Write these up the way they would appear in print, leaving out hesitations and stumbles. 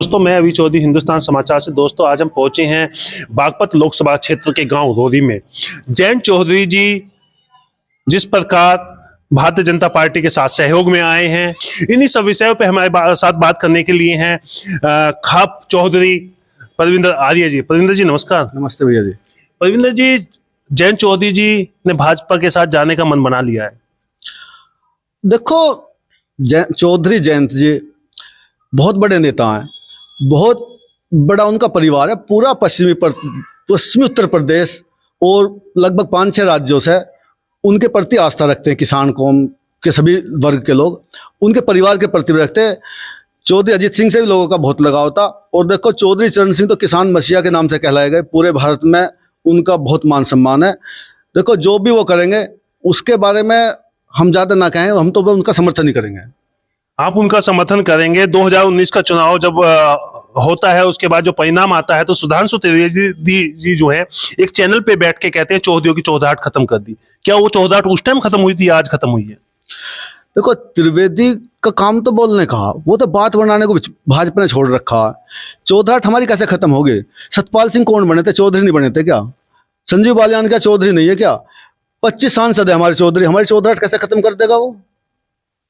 दोस्तों मैं अभी चौधरी हिंदुस्तान समाचार से। दोस्तों आज हम पहुंचे हैं बागपत लोकसभा क्षेत्र के गांव रोधी में। जयंत चौधरी जी जिस प्रकार भारतीय जनता पार्टी के साथ सहयोग में आए हैं, इन्हीं सब विषयों पे हमारे साथ बात करने के लिए हैं खाप चौधरी परविंदर आर्य जी। परविंदर जी नमस्कार। नमस्ते भैया जी। परविंदर जी, जयंत चौधरी जी ने भाजपा के साथ जाने का मन बना लिया है। देखो, चौधरी जयंत जी बहुत बड़े नेता हैं, बहुत बड़ा उनका परिवार है। पूरा पश्चिमी उत्तर प्रदेश और लगभग 5-6 राज्यों से उनके प्रति आस्था रखते हैं। किसान कौम के सभी वर्ग के लोग उनके परिवार के प्रति रखते हैं। चौधरी अजीत सिंह से भी लोगों का बहुत लगाव था। और देखो, चौधरी चरण सिंह तो किसान मसीहा के नाम से कहलाए गए। पूरे भारत में उनका बहुत मान सम्मान है। देखो, जो भी वो करेंगे उसके बारे में हम ज़्यादा ना कहें, हम तो उनका समर्थन ही करेंगे। आप उनका समर्थन करेंगे। 2019 का चुनाव जब होता है, उसके बाद जो परिणाम आता है, तो सुधांशु त्रिवेदी जी जो है एक चैनल पे बैठ के कहते हैं चौधरी की चौधाट खत्म कर दी। क्या वो चौधाट उस टाइम खत्म हुई थी, आज खत्म हुई है? देखो, त्रिवेदी का काम तो बोलने का, वो तो बात बनाने को भाजपा ने छोड़ रखा है। चौधाट हमारी कैसे खत्म हो गई? सतपाल सिंह कौन बने थे? चौधरी नहीं बने थे क्या? संजीव बालियान क्या चौधरी नहीं है क्या? 25 सांसद है हमारे चौधरी। हमारी चौधाट कैसे खत्म कर देगा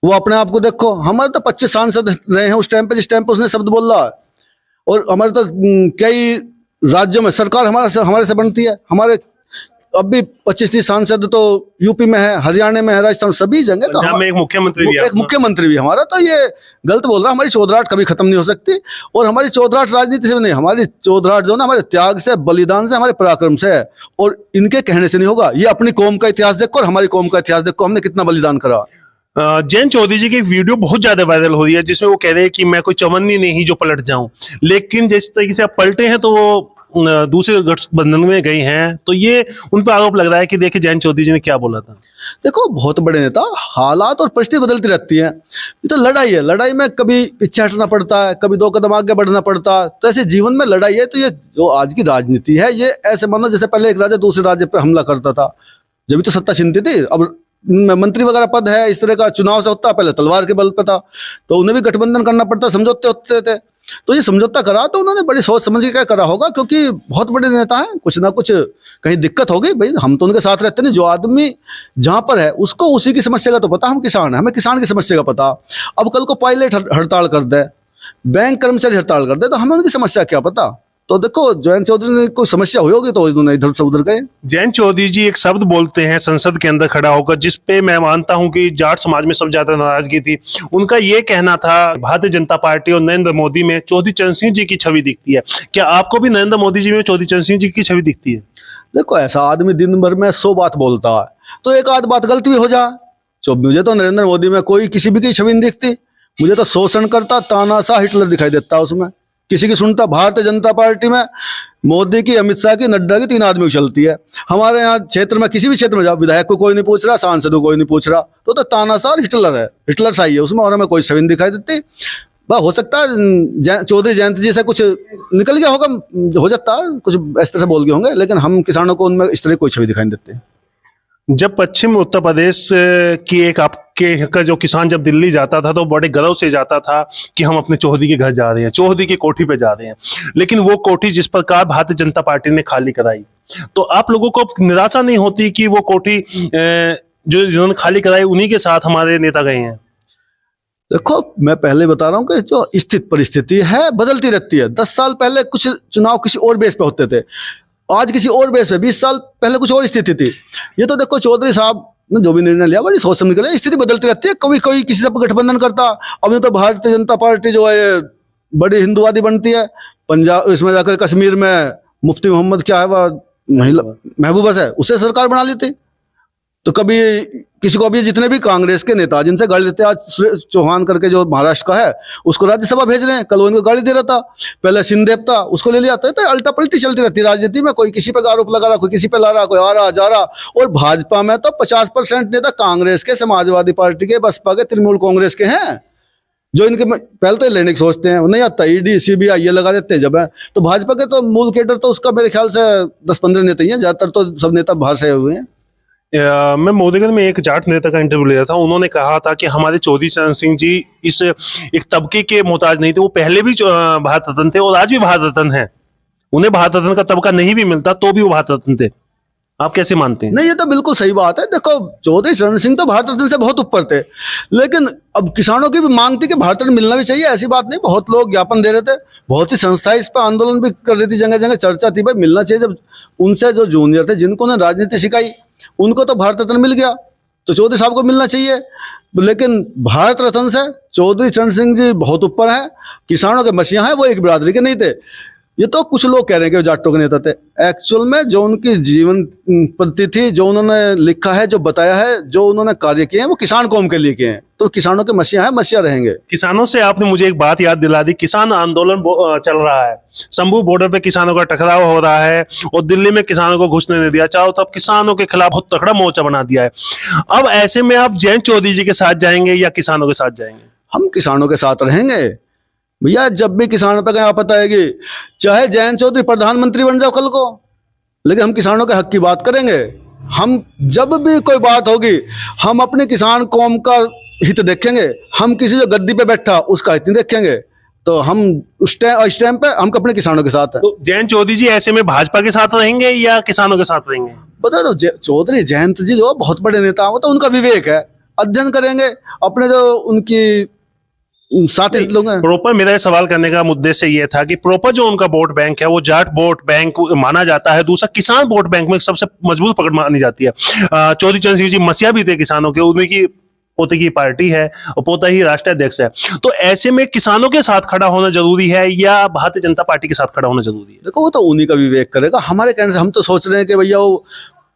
वो अपने आप को देखो। हमारे तो 25 सांसद रहे हैं उस टाइम पे, जिस टाइम पे उसने शब्द बोल रहा है। और हमारे तो कई राज्यों में सरकार हमारे से बनती है। हमारे अब भी 25-30 सांसद तो यूपी में है, हरियाणा में है, राजस्थान, सभी जगह। तो में एक मुख्यमंत्री भी हमारा। तो ये गलत बोल रहा है। हमारी चौधराहट कभी खत्म नहीं हो सकती। और हमारी चौधराहट राजनीति से नहीं, हमारी चौधराहट जो ना हमारे त्याग से, बलिदान से, हमारे पराक्रम से है। और इनके कहने से नहीं होगा। ये अपनी कौम का इतिहास देखो और हमारी कौम का इतिहास देखो, हमने कितना बलिदान करा। जयंत चौधरी जी की एक वीडियो बहुत ज्यादा वायरल हो रही है, जिसमें वो कह रहे हैं कि मैं कोई चवन्नी नहीं जो पलट जाऊं। लेकिन जिस तरीके से आप पलटे हैं, तो वो दूसरे गठबंधन में गई हैं। तो ये उन पर आरोप लग रहा है कि देखिए जयंत चौधरी जी ने क्या बोला था। देखो, बहुत बड़े नेता, हालात और परिस्थिति बदलती रहती है। ये तो लड़ाई है। लड़ाई में कभी पीछे हटना पड़ता है, कभी 2 कदम आगे बढ़ना पड़ता है। तो ऐसे जीवन में लड़ाई है। तो ये जो आज की राजनीति है, ये ऐसे मानो जैसे पहले एक राजा दूसरे राज्य पर हमला करता था, जब भी तो सत्ता छीनती थी। अब मंत्री वगैरह पद है, इस तरह का चुनाव से होता, पहले तलवार के बल पे था, तो उन्हें भी गठबंधन करना पड़ता, समझौते होते थे। तो ये समझौता करा तो उन्होंने बड़ी सोच समझ के क्या करा होगा, क्योंकि बहुत बड़े नेता हैं। कुछ ना कुछ कहीं दिक्कत होगी भाई, हम तो उनके साथ रहते नहीं। जो आदमी जहां पर है उसको उसी की समस्या का तो पता। हम किसान हैं, हमें किसान की समस्या का पता। अब कल को पायलट हड़ताल कर दे, बैंक कर्मचारी हड़ताल कर दे, तो हमें उनकी समस्या क्या पता। तो देखो, जयंत चौधरी ने कोई समस्या हुई होगी तो उन्होंने इधर से उधर गए। जयंत चौधरी जी एक शब्द बोलते हैं संसद के अंदर खड़ा होकर, जिसपे मैं मानता हूं कि जाट समाज में सबसे ज्यादा नाराजगी थी। उनका ये कहना था भारतीय जनता पार्टी और नरेंद्र मोदी में चौधरी चरण सिंह जी की छवि दिखती है। क्या आपको भी नरेंद्र मोदी जी में चौधरी चरण सिंह जी की छवि दिखती है? देखो, ऐसा आदमी दिन भर में 100 बात बोलता है, तो एक आध बात गलत भी हो जाए। तो मुझे तो नरेंद्र मोदी में कोई किसी भी की छवि नहीं दिखती। मुझे तो शोषण करता, तानाशाह, हिटलर दिखाई देता है उसमें। किसी की सुनता। भारतीय जनता पार्टी में मोदी की, अमित शाह की, नड्डा की 3 आदमी चलती है। हमारे यहाँ क्षेत्र में, किसी भी क्षेत्र में जाओ, विधायक को कोई नहीं पूछ रहा, सांसद को कोई नहीं पूछ रहा। तो तानाशाह हिटलर है, हिटलर सा ही है उसमें। और हमें कोई छवि दिखाई देती। वह हो सकता है चौधरी जयंत जी से कुछ निकल गया होगा, हो जाता है कुछ इस तरह से बोल गए होंगे, लेकिन हम किसानों को उनमें इस तरह कोई छवि दिखाई नहीं देती। जब पश्चिम उत्तर प्रदेश की एक आपके का जो किसान जब दिल्ली जाता था, तो बड़े गर्व से जाता था कि हम अपने चौधरी के घर जा रहे हैं, चौधरी की कोठी पे जा रहे हैं। लेकिन वो कोठी जिस प्रकार भारतीय जनता पार्टी ने खाली कराई, तो आप लोगों को निराशा नहीं होती कि वो कोठी जो जिन्होंने खाली कराई उन्हीं के साथ हमारे नेता गए हैं? देखो, मैं पहले बता रहा हूँ कि जो स्थिति परिस्थिति है बदलती रहती है। 10 साल पहले कुछ चुनाव किसी और बेस पे होते थे, आज किसी और बेस पे। 20 साल पहले कुछ और स्थिति थी। ये तो देखो, चौधरी साहब ने जो भी निर्णय लिया बड़ी सोच समझ के लिया। स्थिति बदलती रहती है, कभी कोई किसी से गठबंधन करता। अब ये तो भारतीय जनता पार्टी जो है बड़ी हिंदुवादी बनती है। पंजाब, इसमें जाकर कश्मीर में मुफ्ती मोहम्मद क्या है, वह महिला महबूबा है, उससे सरकार बना ली थी। तो कभी किसी को, अभी जितने भी कांग्रेस के नेता जिनसे गाली देते हैं, आज सुरेश चौहान करके जो महाराष्ट्र का है, उसको राज्यसभा भेज रहे हैं। कल वो इनको गाली दे रहा था। पहले सिंहदेव था, उसको ले लिया। तो अल्टा पलटी चलती रहती है राजनीति में। कोई किसी पे आरोप लगा रहा, कोई किसी पे ला रहा, कोई आ रहा जा रहा। और भाजपा में तो 50% नेता कांग्रेस के, समाजवादी पार्टी के, बसपा के, तृणमूल कांग्रेस के हैं, जो इनके पहले तो लेने की सोचते हैं। नहीं आता, ईडी CBI ये लगा देते हैं जब है। तो भाजपा के तो मूल केडर तो उसका मेरे ख्याल से 10-15 नेता ही हैं। ज्यादातर तो सब नेता बाहर से हुए हैं। मैं मोदीगंज में एक जाट नेता का इंटरव्यू लिया था। उन्होंने कहा था कि हमारे चौधरी चरण सिंह जी इस एक तबके के मोहताज नहीं थे। वो पहले भी भारत रत्न थे और आज भी भारत रत्न हैं। उन्हें भारत रत्न का तबका नहीं भी मिलता तो भी वो भारत रत्न थे। आप कैसे मानते हैं? नहीं, ये तो बिल्कुल सही बात है। देखो, चौधरी चरण सिंह तो भारत रत्न से बहुत ऊपर थे, लेकिन अब किसानों की भी मांग थी कि भारत रत्न मिलना भी चाहिए। ऐसी बात नहीं, बहुत लोग ज्ञापन दे रहे थे, बहुत सी संस्थाएं इस पर आंदोलन भी कर रही थी, जगह जगह चर्चा थी भाई मिलना चाहिए। जब उनसे जो जूनियर थे, जिनको उन्होंने राजनीति सिखाई, उनको तो भारत रत्न मिल गया, तो चौधरी साहब को मिलना चाहिए। लेकिन भारत रत्न से चौधरी चरण सिंह जी बहुत ऊपर है। किसानों के मसीहा हैं, वो एक बिरादरी के नहीं थे। ये तो कुछ लोग कह रहे हैं कि वो जाटों के नेता थे। एक्चुअल में जो उनकी जीवन पद्धति थी, जो उन्होंने लिखा है, जो बताया है, जो उन्होंने कार्य किए हैं, वो किसान कौम के लिए किए हैं। तो किसानों के मसीहा है, मसीहा रहेंगे। किसानों से आपने मुझे एक बात याद दिला दी। किसान आंदोलन चल रहा है, शंभू बॉर्डर पे किसानों का टकराव हो रहा है और दिल्ली में किसानों को घुसने नहीं दिया। चाहो तो अब किसानों के खिलाफ बहुत तगड़ा मोर्चा बना दिया है। अब ऐसे में आप जयंत चौधरी जी के साथ जाएंगे या किसानों के साथ जाएंगे? हम किसानों के साथ रहेंगे भैया। जब भी किसानों पर कहीं आपत्ति आएगी, चाहे जयंत चौधरी प्रधानमंत्री बन जाओ कल को, लेकिन हम किसानों के हक की बात करेंगे। हम जब भी कोई बात होगी, हम अपने किसान कौम का हित देखेंगे। हम किसी जो गद्दी पे बैठा उसका हित नहीं देखेंगे। तो हम उस टाइम पे हम अपने किसानों के साथ हैं। तो जयंत चौधरी जी ऐसे में भाजपा के साथ रहेंगे या किसानों के साथ रहेंगे? बता दो, चौधरी जयंत जी जो बहुत बड़े नेता हैं, वो तो उनका विवेक है, अध्ययन करेंगे अपने जो उनकी साथी लोग हैं। प्रॉपर मेरा सवाल करने का उद्देश्य ये था कि प्रॉपर जो उनका वोट बैंक है वो जाट वोट बैंक माना जाता है। दूसरा किसान वोट बैंक में सबसे मजबूत पकड़ मानी जाती है। चौधरी चरण सिंह जी मसीहा भी थे किसानों के, उनकी पोते की पार्टी है और पोता ही राष्ट्रीय अध्यक्ष है। तो ऐसे में किसानों के साथ खड़ा होना जरूरी है या भारतीय जनता पार्टी के साथ खड़ा होना जरूरी है? देखो, वो तो उन्हीं का विवेक करेगा। हमारे कहने से हम तो सोच रहे हैं कि भैया वो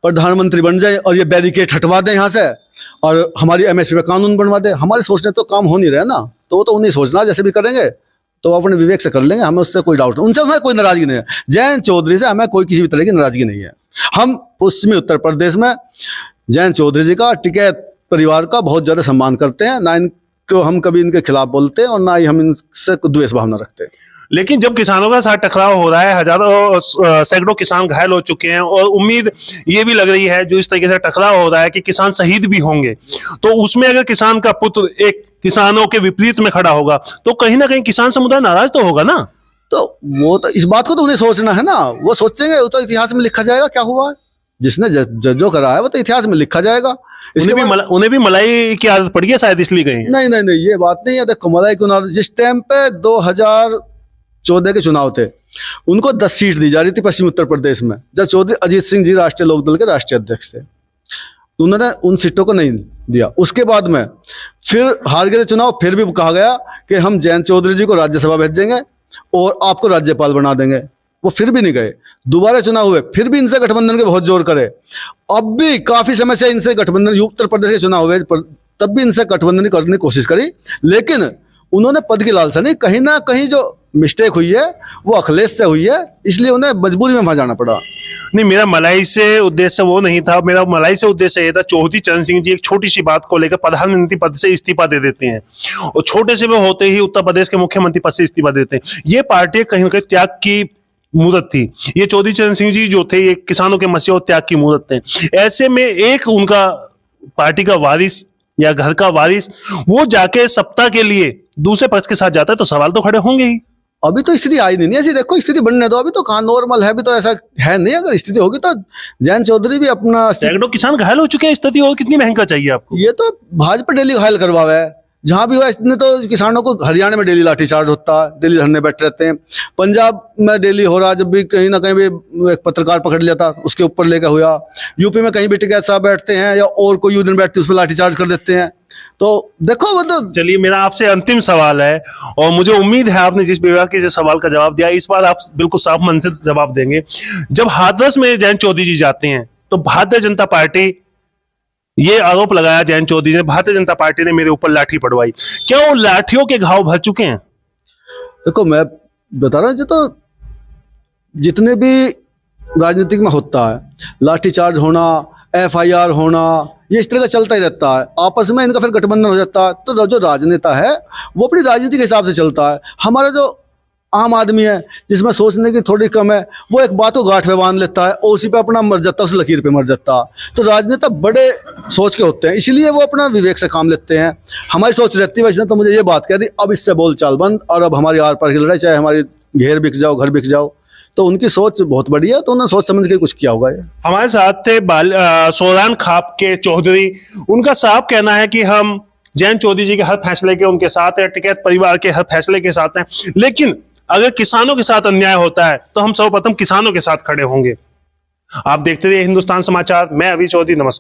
प्रधानमंत्री बन जाए और ये बैरिकेड हटवा दें यहाँ से और हमारी एमएसपी में कानून बनवा दे। हमारे सोचने तो काम हो नहीं रहे ना, तो वो तो उन्हीं सोचना, जैसे भी करेंगे तो अपने विवेक से कर लेंगे। हमें उससे कोई डाउट नहीं, उनसे हमें कोई नाराजगी नहीं है। जयंत चौधरी से हमें कोई किसी भी तरह की नाराजगी नहीं है। हम पश्चिमी उत्तर प्रदेश में जयंत चौधरी जी का, टिकैत परिवार का बहुत ज्यादा सम्मान करते हैं। ना इनको हम कभी इनके खिलाफ बोलते हैं और ना ही हम इनसे द्वेष भावना रखते हैं। लेकिन जब किसानों का साथ टकराव हो रहा है, हजारों सैकड़ों किसान घायल हो चुके हैं और उम्मीद ये भी लग रही है जो इस तरीके से टकराव हो रहा है कि किसान शहीद भी होंगे, तो उसमें अगर किसान का पुत्र एक किसानों के विपरीत में खड़ा होगा तो कहीं ना कहीं किसान समुदाय नाराज तो होगा ना। तो वो तो इस बात को तो उन्हें सोचना है ना, वो सोचेंगे, वो तो इतिहास में लिखा जाएगा क्या हुआ है। जिसने जो करा है वो तो इतिहास में लिखा जाएगा। उन्हें भी मलाई की आदत पड़ी है शायद, इसलिए गई है। नहीं नहीं नहीं, ये बात नहीं है। देखो, मलाई की जिस टाइम पे 2014 के चुनाव थे, उनको 10 सीट दी जा रही थी पश्चिम उत्तर प्रदेश में, जब चौधरी अजीत सिंह जी राष्ट्रीय लोकदल के राष्ट्रीय अध्यक्ष थे। उन्होंने उन सीटों को नहीं दिया। उसके बाद में फिर हार गए चुनाव, फिर भी कहा गया कि हम जयंत चौधरी जी को राज्यसभा भेज देंगे और आपको राज्यपाल बना देंगे। वो फिर भी नहीं गए। दोबारा चुनाव हुए, फिर भी इनसे गठबंधन के बहुत जोर करे। अब भी काफी समय से इनसे गठबंधन, उत्तर प्रदेश के चुनाव हुए तब भी इनसे गठबंधन करने की कोशिश करी, लेकिन उन्होंने पद की लालसा नहीं, कहीं ना कहीं जो मिस्टेक हुई है वो अखिलेश से हुई है, इसलिए उन्हें मजबूरी में वहां जाना पड़ा। नहीं, मेरा मलाई से उद्देश्य वो नहीं था। मेरा मलाई से उद्देश्य ये था, चौधरी चरण सिंह जी एक छोटी सी बात को लेकर प्रधानमंत्री पद से इस्तीफा दे देते हैं और छोटे से में होते ही उत्तर प्रदेश के मुख्यमंत्री पद से इस्तीफा देते हैं। ये पार्टी कहीं ना कहीं त्याग की मूर्त थी। ये चौधरी चरण सिंह जी जो थे, ये किसानों के मसीहा और त्याग की मूर्त थे। ऐसे में एक उनका पार्टी का वारिस या घर का वारिस वो जाके सत्ता के लिए दूसरे पक्ष के साथ जाता है तो सवाल तो खड़े होंगे ही। अभी तो स्थिति आई नहीं ऐसी। देखो, स्थिति बनने दो, अभी तो कहाँ नॉर्मल है, अभी तो ऐसा है नहीं। अगर स्थिति होगी तो जयंत चौधरी भी अपना, सैकड़ों किसान घायल हो चुके हैं, स्थिति और कितनी महंगा चाहिए आपको? ये तो भाजपा डेली घायल करवावा है। जहां भी हुआ इसने तो किसानों को, हरियाणा में डेली लाठीचार्ज होता है, डेली धरने बैठ रहते हैं। पंजाब में डेली हो रहा, जब भी कहीं ना कहीं भी एक पत्रकार पकड़ लिया था उसके ऊपर लेकर हुआ। यूपी में कहीं भी टिकैत साहब बैठते हैं या और कोई यूनियन बैठती है उस पर लाठीचार्ज कर देते हैं। तो देखो, वो तो, चलिए मेरा आपसे अंतिम सवाल है और मुझे उम्मीद है आपने जिस विभाग से सवाल का जवाब दिया इस बार आप बिल्कुल साफ मन से जवाब देंगे। जब हाथरस में जयंत चौधरी जी जाते हैं तो भारतीय जनता पार्टी, ये आरोप लगाया जयंत चौधरी ने, भारतीय जनता पार्टी ने मेरे ऊपर लाठी पड़वाई। क्या वो लाठियों के घाव भर चुके हैं? देखो, मैं बता रहा हूँ, तो जितने भी राजनीतिक में होता है, लाठीचार्ज होना, FIR होना, ये इस तरह का चलता ही रहता है। आपस में इनका फिर गठबंधन हो जाता है। तो जो राजनेता है वो अपनी राजनीति के हिसाब से चलता है। हमारा जो आम आदमी है जिसमें सोचने की थोड़ी कम है, वो एक बात को गांठ में बांध लेता है और उसी पे अपना मर जाता है, उस लकीर पे मर जाता है। तो राजनेता बड़े सोच के होते हैं, इसलिए वो अपना विवेक से काम लेते हैं। हमारी सोच रहती है वैसे तो मुझे ये बात कह दी अब इससे बोल चाल बंद, और अब हमारी आर पार की लड़ाई, चाहे हमारी घेर बिक जाओ, घर बिक जाओ। तो उनकी सोच बहुत बढ़िया है, तो उन्होंने सोच समझ के कुछ किया होगा ये। हमारे साथ थे सोरान खाप के चौधरी। उनका साफ कहना है कि हम जयंत चौधरी जी के हर फैसले के उनके साथ है, टिकैत परिवार के हर फैसले के साथ हैं, लेकिन अगर किसानों के साथ अन्याय होता है तो हम सर्वप्रथम किसानों के साथ खड़े होंगे। आप देखते रहिए हिंदुस्तान समाचार। मैं अभी चौधरी, नमस्कार।